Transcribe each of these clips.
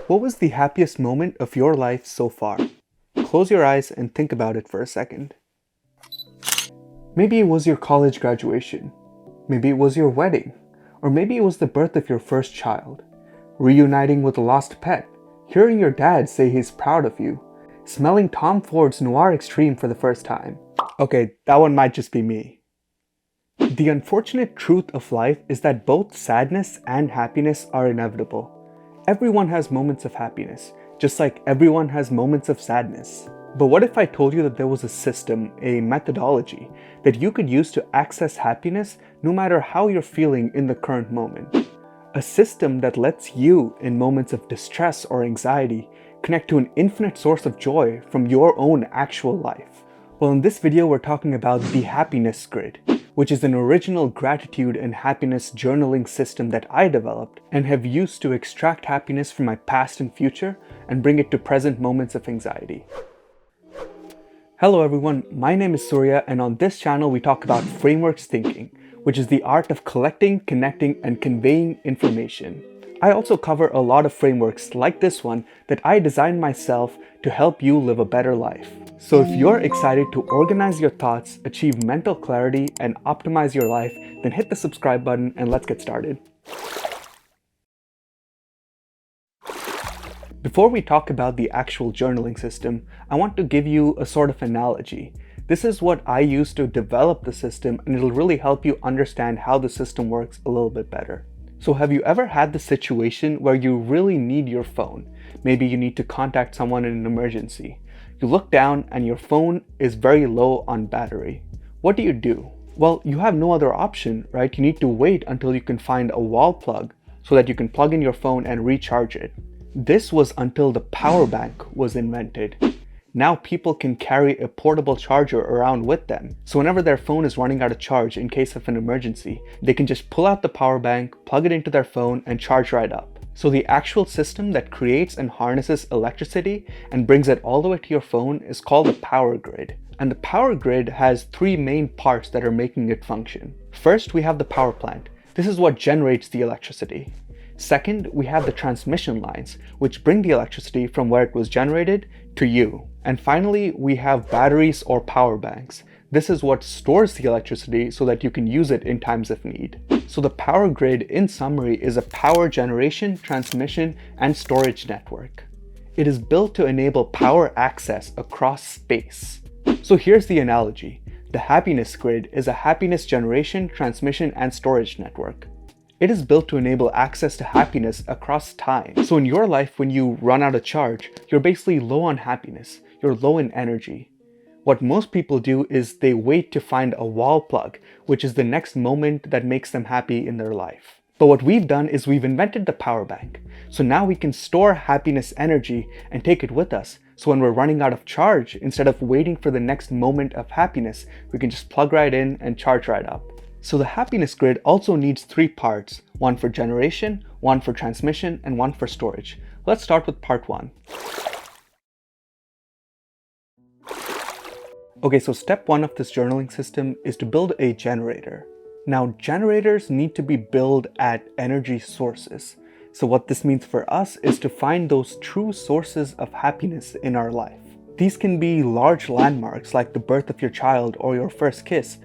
What was the happiest moment of your life so far? Close your eyes and think about it for a second. Maybe it was your college graduation. Maybe it was your wedding. Or maybe it was the birth of your first child. Reuniting with a lost pet. Hearing your dad say he's proud of you. Smelling Tom Ford's Noir Extreme for the first time. Okay, that one might just be me. The unfortunate truth of life is that both sadness and happiness are inevitable. Everyone has moments of happiness, just like everyone has moments of sadness. But what if I told you that there was a system, a methodology, that you could use to access happiness no matter how you're feeling in the current moment? A system that lets you, in moments of distress or anxiety, connect to an infinite source of joy from your own actual life. Well, in this video, we're talking about the Happiness Grid, which is an original gratitude and happiness journaling system that I developed and have used to extract happiness from my past and future and bring it to present moments of anxiety. Hello everyone, my name is Surya, and on this channel we talk about frameworks thinking, which is the art of collecting, connecting, and conveying information. I also cover a lot of frameworks like this one that I designed myself to help you live a better life. So if you're excited to organize your thoughts, achieve mental clarity, and optimize your life, then hit the subscribe button and let's get started. Before we talk about the actual journaling system, I want to give you a sort of analogy. This is what I used to develop the system, and it'll really help you understand how the system works a little bit better. So have you ever had the situation where you really need your phone? Maybe you need to contact someone in an emergency. You look down and your phone is very low on battery. What do? Well, you have no other option, right? You need to wait until you can find a wall plug so that you can plug in your phone and recharge it. This was until the power bank was invented. Now people can carry a portable charger around with them. So whenever their phone is running out of charge in case of an emergency, they can just pull out the power bank, plug it into their phone, and charge right up. So the actual system that creates and harnesses electricity and brings it all the way to your phone is called the power grid. And the power grid has three main parts that are making it function. First, we have the power plant. This is what generates the electricity. Second, we have the transmission lines, which bring the electricity from where it was generated to you. And finally, we have batteries or power banks. This is what stores the electricity so that you can use it in times of need. So the power grid, in summary, is a power generation, transmission, and storage network. It is built to enable power access across space. So here's the analogy. The happiness grid is a happiness generation, transmission, and storage network. It is built to enable access to happiness across time. So in your life, when you run out of charge, you're basically low on happiness. You're low in energy. What most people do is they wait to find a wall plug, which is the next moment that makes them happy in their life. But what we've done is we've invented the power bank. So now we can store happiness energy and take it with us. So when we're running out of charge, instead of waiting for the next moment of happiness, we can just plug right in and charge right up. So the happiness grid also needs three parts, one for generation, one for transmission, and one for storage. Let's start with part one. Okay, so step one of this journaling system is to build a generator. Now, generators need to be built at energy sources. So what this means for us is to find those true sources of happiness in our life. These can be large landmarks like the birth of your child or your first kiss,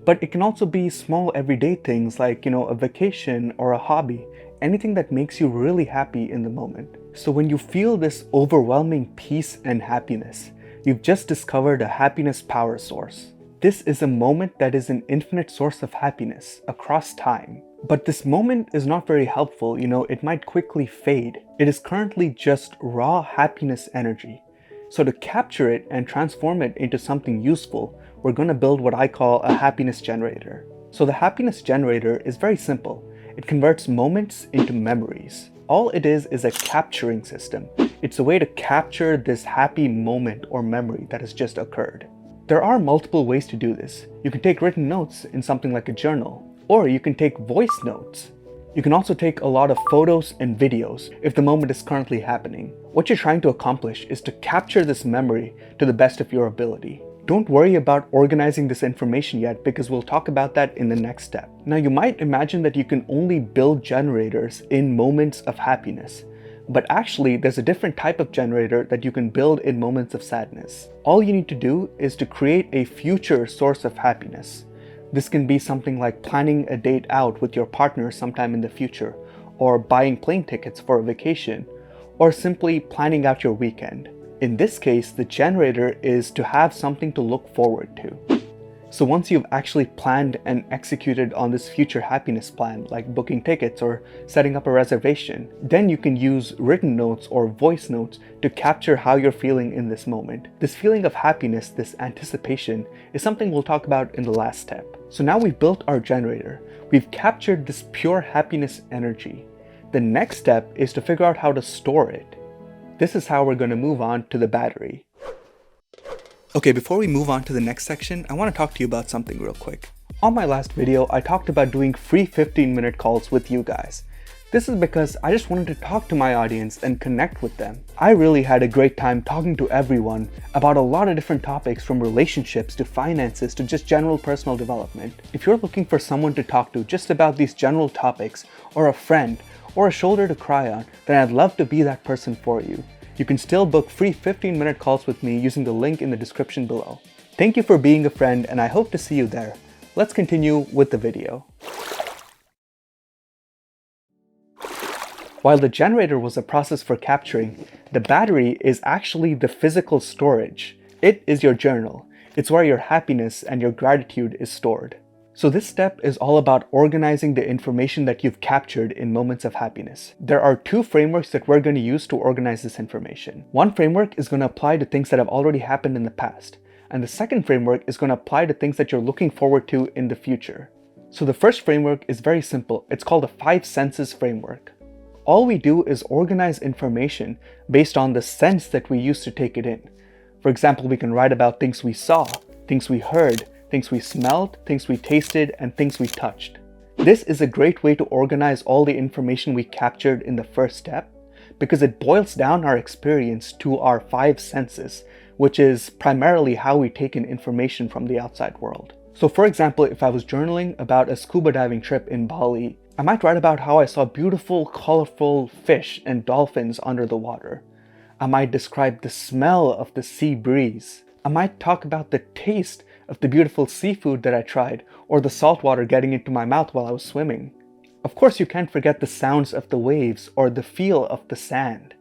but it can also be small everyday things like, a vacation or a hobby, anything that makes you really happy in the moment. So when you feel this overwhelming peace and happiness, you've just discovered a happiness power source. This is a moment that is an infinite source of happiness across time. But this moment is not very helpful, it might quickly fade. It is currently just raw happiness energy. So to capture it and transform it into something useful, we're going to build what I call a happiness generator. So the happiness generator is very simple. It converts moments into memories. All it is a capturing system. It's a way to capture this happy moment or memory that has just occurred. There are multiple ways to do this. You can take written notes in something like a journal, or you can take voice notes. You can also take a lot of photos and videos if the moment is currently happening. What you're trying to accomplish is to capture this memory to the best of your ability. Don't worry about organizing this information yet, because we'll talk about that in the next step. Now, you might imagine that you can only build generators in moments of happiness, But actually, there's a different type of generator that you can build in moments of sadness. All you need to do is to create a future source of happiness. This can be something like planning a date out with your partner sometime in the future, or buying plane tickets for a vacation, or simply planning out your weekend. In this case, the generator is to have something to look forward to. So once you've actually planned and executed on this future happiness plan, like booking tickets or setting up a reservation, then you can use written notes or voice notes to capture how you're feeling in this moment. This feeling of happiness, this anticipation, is something we'll talk about in the last step. So now we've built our generator. We've captured this pure happiness energy. The next step is to figure out how to store it. This is how we're going to move on to the battery. Okay, before we move on to the next section, I want to talk to you about something real quick. On my last video, I talked about doing free 15-minute calls with you guys. This is because I just wanted to talk to my audience and connect with them. I really had a great time talking to everyone about a lot of different topics, from relationships to finances to just general personal development. If you're looking for someone to talk to just about these general topics, or a friend, or a shoulder to cry on, then I'd love to be that person for you. You can still book free 15-minute calls with me using the link in the description below. Thank you for being a friend, and I hope to see you there. Let's continue with the video. While the generator was a process for capturing, the battery is actually the physical storage. It is your journal. It's where your happiness and your gratitude is stored. So this step is all about organizing the information that you've captured in moments of happiness. There are two frameworks that we're going to use to organize this information. One framework is going to apply to things that have already happened in the past, and the second framework is going to apply to things that you're looking forward to in the future. So the first framework is very simple. It's called the 5 senses framework. All we do is organize information based on the sense that we use to take it in. For example, we can write about things we saw, things we heard, things we smelled, things we tasted, and things we touched. This is a great way to organize all the information we captured in the first step, because it boils down our experience to our 5 senses, which is primarily how we take in information from the outside world. So for example, if I was journaling about a scuba diving trip in Bali, I might write about how I saw beautiful, colorful fish and dolphins under the water. I might describe the smell of the sea breeze. I might talk about the taste of the beautiful seafood that I tried, or the salt water getting into my mouth while I was swimming. Of course, you can't forget the sounds of the waves or the feel of the sand.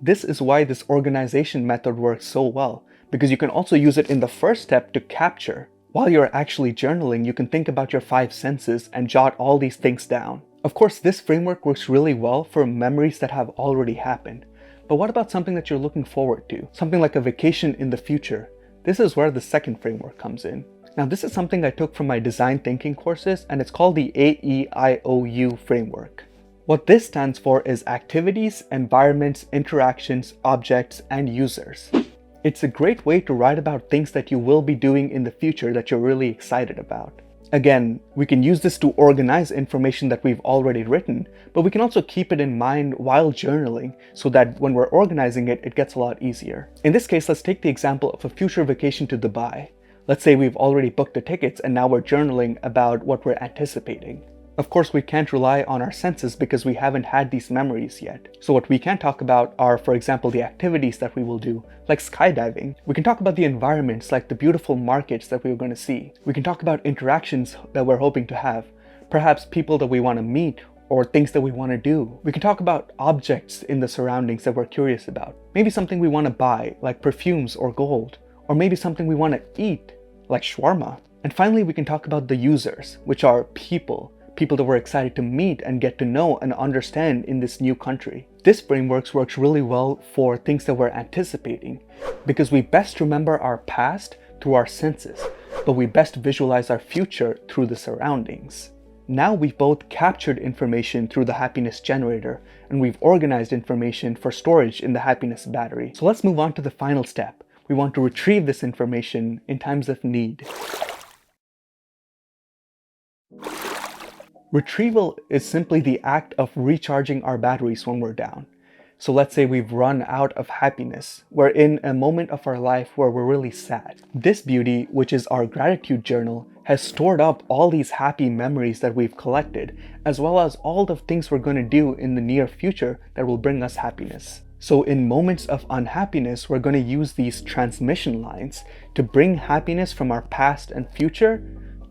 This is why this organization method works so well, because you can also use it in the first step to capture. While you're actually journaling, you can think about your 5 senses and jot all these things down. Of course, this framework works really well for memories that have already happened. But what about something that you're looking forward to? Something like a vacation in the future. This is where the second framework comes in. Now, this is something I took from my design thinking courses, and it's called the AEIOU framework. What this stands for is activities, environments, interactions, objects, and users. It's a great way to write about things that you will be doing in the future that you're really excited about. Again, we can use this to organize information that we've already written, but we can also keep it in mind while journaling so that when we're organizing it, it gets a lot easier. In this case, let's take the example of a future vacation to Dubai. Let's say we've already booked the tickets and now we're journaling about what we're anticipating. Of course, we can't rely on our senses because we haven't had these memories yet. So what we can talk about are, for example, the activities that we will do, like skydiving. We can talk about the environments, like the beautiful markets that we're going to see. We can talk about interactions that we're hoping to have, perhaps people that we want to meet or things that we want to do. We can talk about objects in the surroundings that we're curious about. Maybe something we want to buy, like perfumes or gold, or maybe something we want to eat, like shawarma. And finally, we can talk about the users, which are people that we're excited to meet and get to know and understand in this new country. This framework works really well for things that we're anticipating, because we best remember our past through our senses, but we best visualize our future through the surroundings. Now we've both captured information through the happiness generator, and we've organized information for storage in the happiness battery. So let's move on to the final step. We want to retrieve this information in times of need. Retrieval is simply the act of recharging our batteries when we're down. So let's say we've run out of happiness. We're in a moment of our life where we're really sad. This beauty, which is our gratitude journal, has stored up all these happy memories that we've collected, as well as all the things we're going to do in the near future that will bring us happiness. So in moments of unhappiness, we're going to use these transmission lines to bring happiness from our past and future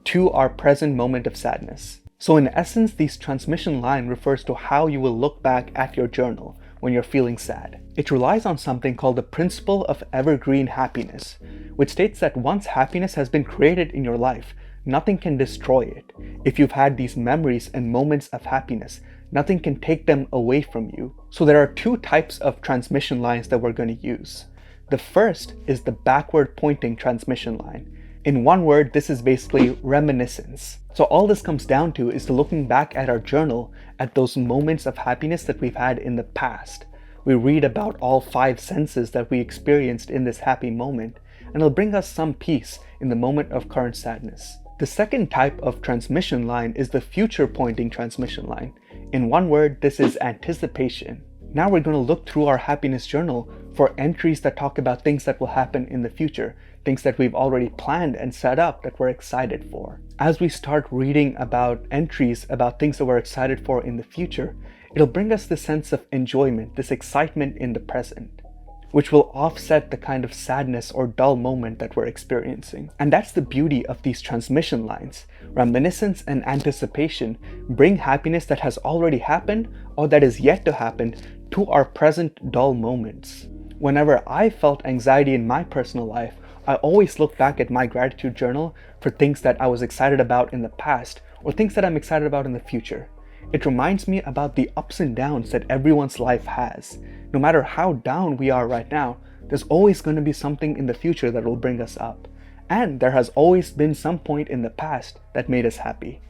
to our present moment of sadness. So in essence, this transmission line refers to how you will look back at your journal when you're feeling sad. It relies on something called the principle of evergreen happiness, which states that once happiness has been created in your life, nothing can destroy it. If you've had these memories and moments of happiness, nothing can take them away from you. So there are two types of transmission lines that we're going to use. The first is the backward pointing transmission line. In one word, this is basically reminiscence. So all this comes down to is to looking back at our journal at those moments of happiness that we've had in the past. We read about all 5 senses that we experienced in this happy moment, and it'll bring us some peace in the moment of current sadness. The second type of transmission line is the future pointing transmission line. In one word, this is anticipation. Now we're going to look through our happiness journal for entries that talk about things that will happen in the future, things that we've already planned and set up that we're excited for. As we start reading about entries about things that we're excited for in the future, it'll bring us this sense of enjoyment, this excitement in the present, which will offset the kind of sadness or dull moment that we're experiencing. And that's the beauty of these transmission lines. Reminiscence and anticipation bring happiness that has already happened or that is yet to happen to our present dull moments. Whenever I felt anxiety in my personal life, I always look back at my gratitude journal for things that I was excited about in the past or things that I'm excited about in the future. It reminds me about the ups and downs that everyone's life has. No matter how down we are right now, there's always going to be something in the future that will bring us up. And there has always been some point in the past that made us happy.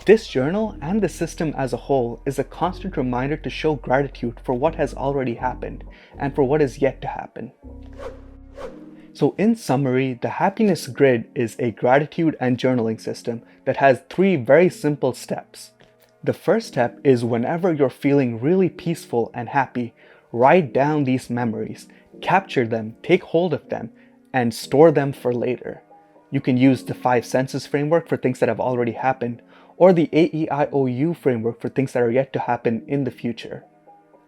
This journal and the system as a whole is a constant reminder to show gratitude for what has already happened and for what is yet to happen. So in summary, the happiness grid is a gratitude and journaling system that has 3 very simple steps. The first step is whenever you're feeling really peaceful and happy, write down these memories, capture them, take hold of them, and store them for later. You can use the 5 senses framework for things that have already happened, or the AEIOU framework for things that are yet to happen in the future.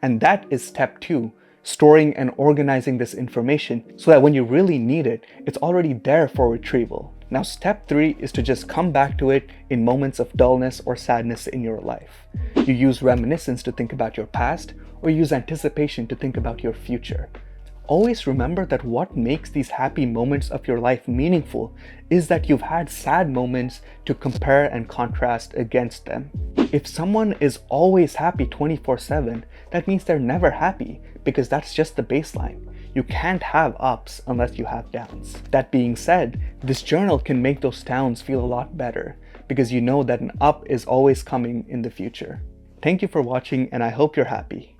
And that is step 2, storing and organizing this information so that when you really need it, it's already there for retrieval. Now step 3 is to just come back to it in moments of dullness or sadness in your life. You use reminiscence to think about your past, or use anticipation to think about your future. Always remember that what makes these happy moments of your life meaningful is that you've had sad moments to compare and contrast against them. If someone is always happy 24/7, that means they're never happy, because that's just the baseline. You can't have ups unless you have downs. That being said, this journal can make those downs feel a lot better, because you know that an up is always coming in the future. Thank you for watching, and I hope you're happy.